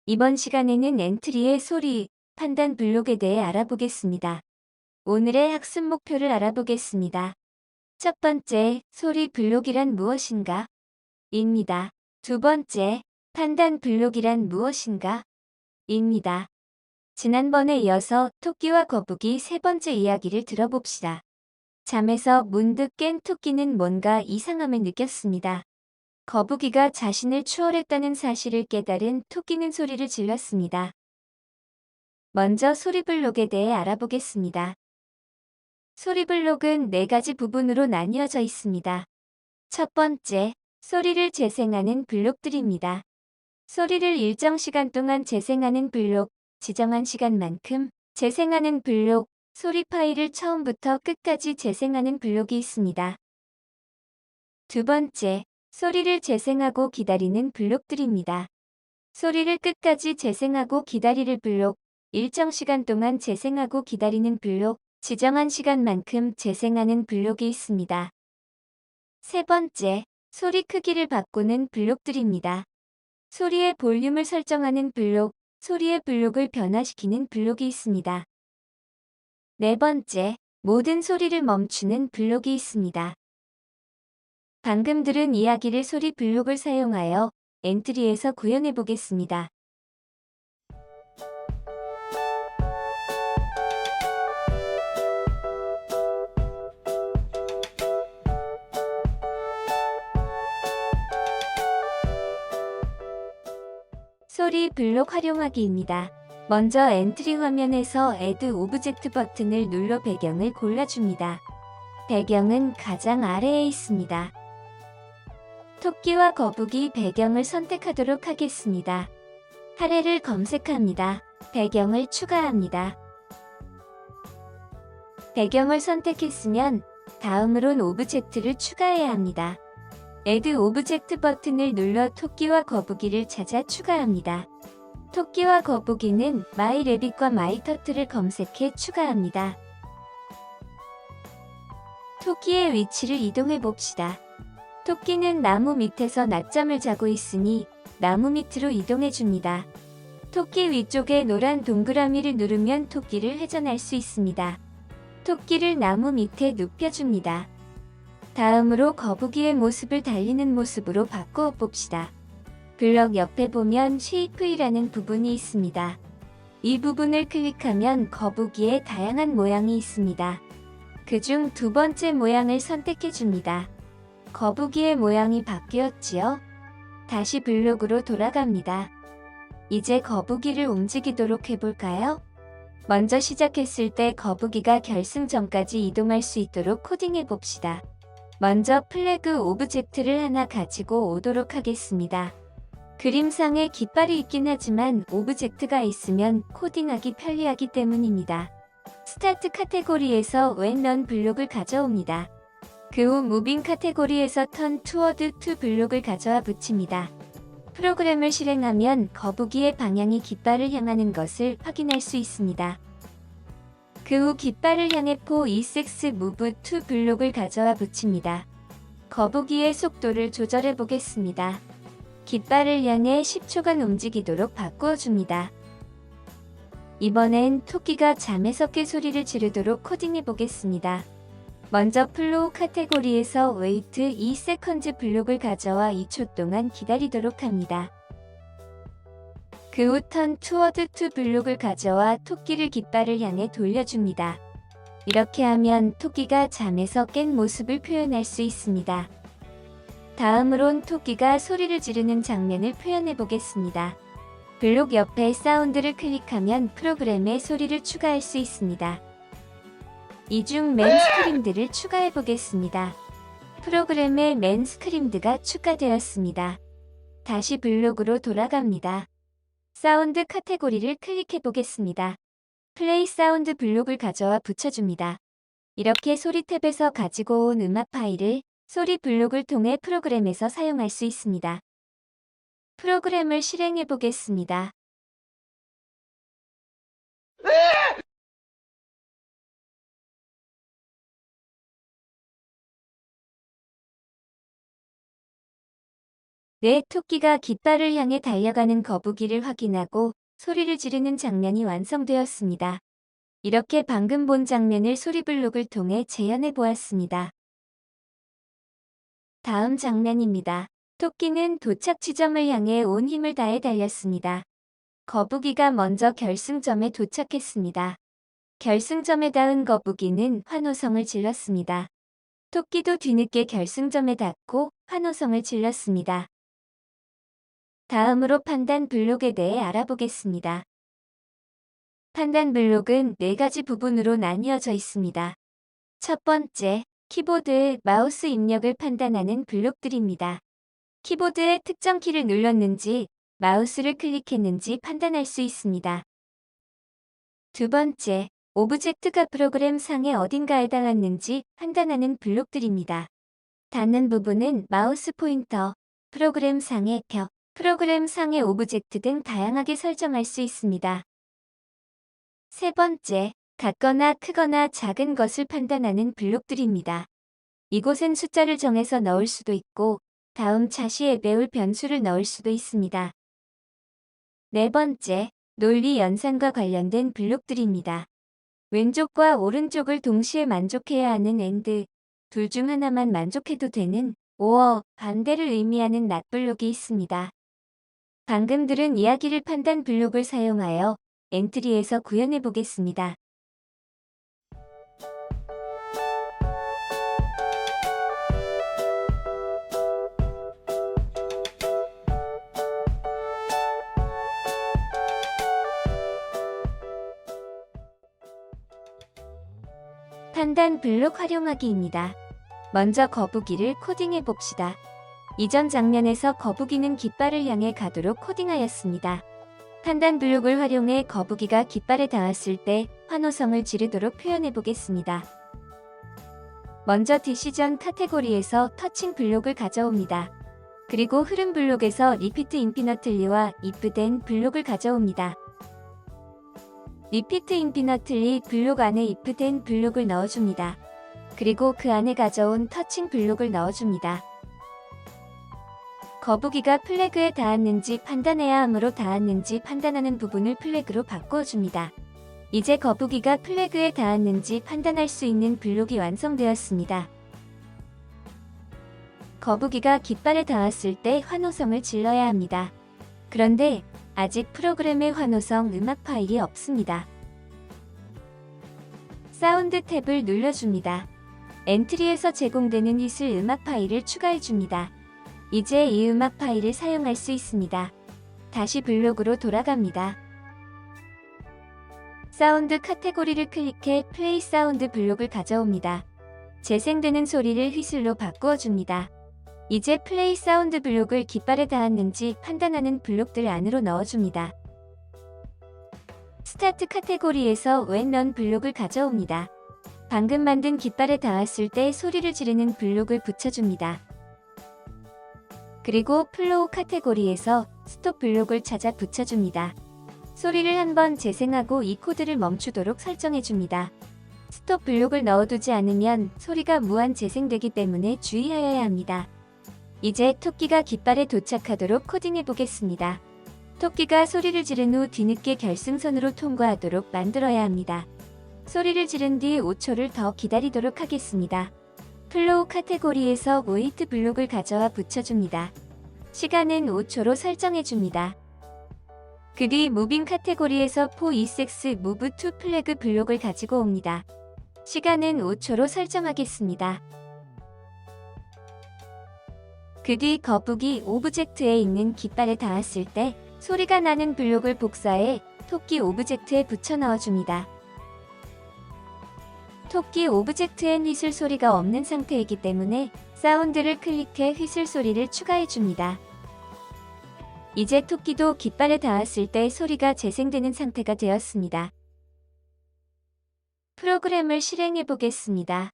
이번 시간에는 엔트리의 소리, 판단 블록에 대해 알아보겠습니다. 오늘의 학습 목표를 알아보겠습니다. 첫 번째, 소리 블록이란 무엇인가? 입니다. 두 번째, 판단 블록이란 무엇인가? 입니다. 지난번에 이어서 토끼와 거북이 세 번째 이야기를 들어봅시다. 잠에서 문득 깬 토끼는 뭔가 이상함을 느꼈습니다. 거북이가 자신을 추월했다는 사실을 깨달은 토끼는 소리를 질렀습니다. 먼저 소리 블록에 대해 알아보겠습니다. 소리 블록은 네 가지 부분으로 나뉘어져 있습니다. 첫 번째, 소리를 재생하는 블록들입니다. 소리를 일정 시간 동안 재생하는 블록, 지정한 시간만큼 재생하는 블록, 소리 파일을 처음부터 끝까지 재생하는 블록이 있습니다. 두 번째, 소리를 재생하고 기다리는 블록들입니다. 소리를 끝까지 재생하고 기다리를 블록, 일정 시간 동안 재생하고 기다리는 블록, 지정한 시간만큼 재생하는 블록이 있습니다. 세 번째, 소리 크기를 바꾸는 블록들입니다. 소리의 볼륨을 설정하는 블록, 소리의 블록을 변화시키는 블록이 있습니다. 네 번째, 모든 소리를 멈추는 블록이 있습니다. 방금 들은 이야기를 소리 블록을 사용하여 엔트리에서 구현해 보겠습니다. 소리 블록 활용하기입니다. 먼저 엔트리 화면에서 Add Object 버튼을 눌러 배경을 골라줍니다. 배경은 가장 아래에 있습니다. 토끼와 거북이 배경을 선택하도록 하겠습니다. 사례를 검색합니다. 배경을 추가합니다. 배경을 선택했으면 다음으론 오브젝트를 추가해야 합니다. Add Object 버튼을 눌러 토끼와 거북이를 찾아 추가합니다. 토끼와 거북이는 My Rabbit과 My Turtle을 검색해 추가합니다. 토끼의 위치를 이동해 봅시다. 토끼는 나무 밑에서 낮잠을 자고 있으니 나무 밑으로 이동해 줍니다. 토끼 위쪽에 노란 동그라미를 누르면 토끼를 회전할 수 있습니다. 토끼를 나무 밑에 눕혀줍니다. 다음으로 거북이의 모습을 달리는 모습으로 바꾸어 봅시다. 블럭 옆에 보면 쉐이프이라는 부분이 있습니다. 이 부분을 클릭하면 거북이의 다양한 모양이 있습니다. 그중 두 번째 모양을 선택해 줍니다. 거북이의 모양이 바뀌었지요? 다시 블록으로 돌아갑니다. 이제 거북이를 움직이도록 해볼까요? 먼저 시작했을 때 거북이가 결승점까지 이동할 수 있도록 코딩해 봅시다. 먼저 플래그 오브젝트를 하나 가지고 오도록 하겠습니다. 그림상에 깃발이 있긴 하지만 오브젝트가 있으면 코딩하기 편리하기 때문입니다. 스타트 카테고리에서 when none 블록을 가져옵니다. 그 후 무빙 카테고리에서 turn toward to 블록을 가져와 붙입니다. 프로그램을 실행하면 거북이의 방향이 깃발을 향하는 것을 확인할 수 있습니다. 그 후 깃발을 향해 for east move to 블록을 가져와 붙입니다. 거북이의 속도를 조절해 보겠습니다. 깃발을 향해 10초간 움직이도록 바꾸어 줍니다. 이번엔 토끼가 잠에서 깨 소리를 지르도록 코딩해 보겠습니다. 먼저 플로우 카테고리에서 wait 2seconds 블록을 가져와 2초 동안 기다리도록 합니다. 그 후 turn toward to 블록을 가져와 토끼를 깃발을 향해 돌려줍니다. 이렇게 하면 토끼가 잠에서 깬 모습을 표현할 수 있습니다. 다음으론 토끼가 소리를 지르는 장면을 표현해 보겠습니다. 블록 옆에 사운드를 클릭하면 프로그램에 소리를 추가할 수 있습니다. 이 중 맨 스크림드를 추가해 보겠습니다. 프로그램에 맨 스크림드가 추가되었습니다. 다시 블록으로 돌아갑니다. 사운드 카테고리를 클릭해 보겠습니다. 플레이 사운드 블록을 가져와 붙여줍니다. 이렇게 소리 탭에서 가지고 온 음악 파일을 소리 블록을 통해 프로그램에서 사용할 수 있습니다. 프로그램을 실행해 보겠습니다. 네, 토끼가 깃발을 향해 달려가는 거북이를 확인하고 소리를 지르는 장면이 완성되었습니다. 이렇게 방금 본 장면을 소리블록을 통해 재현해 보았습니다. 다음 장면입니다. 토끼는 도착 지점을 향해 온 힘을 다해 달렸습니다. 거북이가 먼저 결승점에 도착했습니다. 결승점에 닿은 거북이는 환호성을 질렀습니다. 토끼도 뒤늦게 결승점에 닿고 환호성을 질렀습니다. 다음으로 판단 블록에 대해 알아보겠습니다. 판단 블록은 4가지 부분으로 나뉘어져 있습니다. 첫 번째, 키보드, 마우스 입력을 판단하는 블록들입니다. 키보드에 특정 키를 눌렀는지, 마우스를 클릭했는지 판단할 수 있습니다. 두 번째, 오브젝트가 프로그램 상의 어딘가에 닿았는지 판단하는 블록들입니다. 닿는 부분은 마우스 포인터, 프로그램 상의 벽, 프로그램 상의 오브젝트 등 다양하게 설정할 수 있습니다. 세 번째, 같거나 크거나 작은 것을 판단하는 블록들입니다. 이곳은 숫자를 정해서 넣을 수도 있고 다음 차시에 배울 변수를 넣을 수도 있습니다. 네 번째, 논리 연산과 관련된 블록들입니다. 왼쪽과 오른쪽을 동시에 만족해야 하는 AND, 둘 중 하나만 만족해도 되는 OR, 반대를 의미하는 NOT 블록이 있습니다. 방금 들은 이야기를 판단 블록을 사용하여 엔트리에서 구현해 보겠습니다. 판단 블록 활용하기입니다. 먼저 거북이를 코딩해 봅시다. 이전 장면에서 거북이는 깃발을 향해 가도록 코딩하였습니다. 판단 블록을 활용해 거북이가 깃발에 닿았을 때 환호성을 지르도록 표현해 보겠습니다. 먼저 디시전 카테고리에서 터칭 블록을 가져옵니다. 그리고 흐름 블록에서 리피트 인피너틀리와 if then 블록을 가져옵니다. 리피트 인피너틀리 블록 안에 if then 블록을 넣어줍니다. 그리고 그 안에 가져온 터칭 블록을 넣어줍니다. 거북이가 플래그에 닿았는지 판단해야 하므로 닿았는지 판단하는 부분을 플래그로 바꾸어줍니다. 이제 거북이가 플래그에 닿았는지 판단할 수 있는 블록이 완성되었습니다. 거북이가 깃발에 닿았을 때 환호성을 질러야 합니다. 그런데 아직 프로그램의 환호성 음악 파일이 없습니다. 사운드 탭을 눌러줍니다. 엔트리에서 제공되는 휘슬 음악 파일을 추가해줍니다. 이제 이 음악 파일을 사용할 수 있습니다. 다시 블록으로 돌아갑니다. 사운드 카테고리를 클릭해 플레이 사운드 블록을 가져옵니다. 재생되는 소리를 휘슬로 바꾸어 줍니다. 이제 플레이 사운드 블록을 깃발에 닿았는지 판단하는 블록들 안으로 넣어줍니다. 스타트 카테고리에서 when run 블록을 가져옵니다. 방금 만든 깃발에 닿았을 때 소리를 지르는 블록을 붙여줍니다. 그리고 플로우 카테고리에서 스톱 블록을 찾아 붙여줍니다. 소리를 한번 재생하고 이 코드를 멈추도록 설정해줍니다. 스톱 블록을 넣어두지 않으면 소리가 무한 재생되기 때문에 주의하여야 합니다. 이제 토끼가 깃발에 도착하도록 코딩해 보겠습니다. 토끼가 소리를 지른 후 뒤늦게 결승선으로 통과하도록 만들어야 합니다. 소리를 지른 뒤 5초를 더 기다리도록 하겠습니다. 플로우 카테고리에서 웨이트 블록을 가져와 붙여줍니다. 시간은 5초로 설정해줍니다. 그 뒤 무빙 카테고리에서 for eax move to flag 블록을 가지고 옵니다. 시간은 5초로 설정하겠습니다. 그 뒤 거북이 오브젝트에 있는 깃발에 닿았을 때 소리가 나는 블록을 복사해 토끼 오브젝트에 붙여 넣어줍니다. 토끼 오브젝트엔 휘슬 소리가 없는 상태이기 때문에 사운드를 클릭해 휘슬 소리를 추가해줍니다. 이제 토끼도 깃발에 닿았을 때 소리가 재생되는 상태가 되었습니다. 프로그램을 실행해 보겠습니다.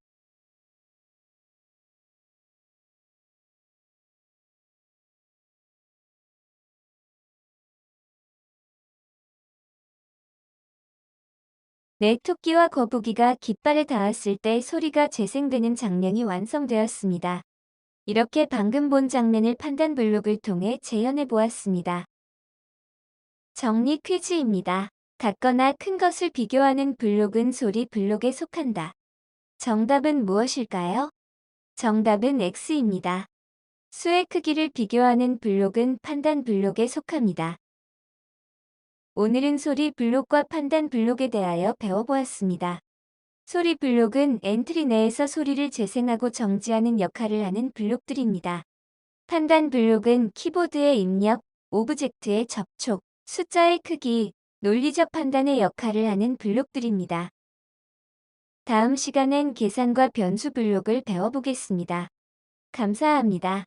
네, 토끼와 거북이가 깃발에 닿았을 때 소리가 재생되는 장면이 완성되었습니다. 이렇게 방금 본 장면을 판단 블록을 통해 재현해 보았습니다. 정리 퀴즈입니다. 같거나 큰 것을 비교하는 블록은 소리 블록에 속한다. 정답은 무엇일까요? 정답은 X입니다. 수의 크기를 비교하는 블록은 판단 블록에 속합니다. 오늘은 소리 블록과 판단 블록에 대하여 배워보았습니다. 소리 블록은 엔트리 내에서 소리를 재생하고 정지하는 역할을 하는 블록들입니다. 판단 블록은 키보드의 입력, 오브젝트의 접촉, 숫자의 크기, 논리적 판단의 역할을 하는 블록들입니다. 다음 시간엔 계산과 변수 블록을 배워보겠습니다. 감사합니다.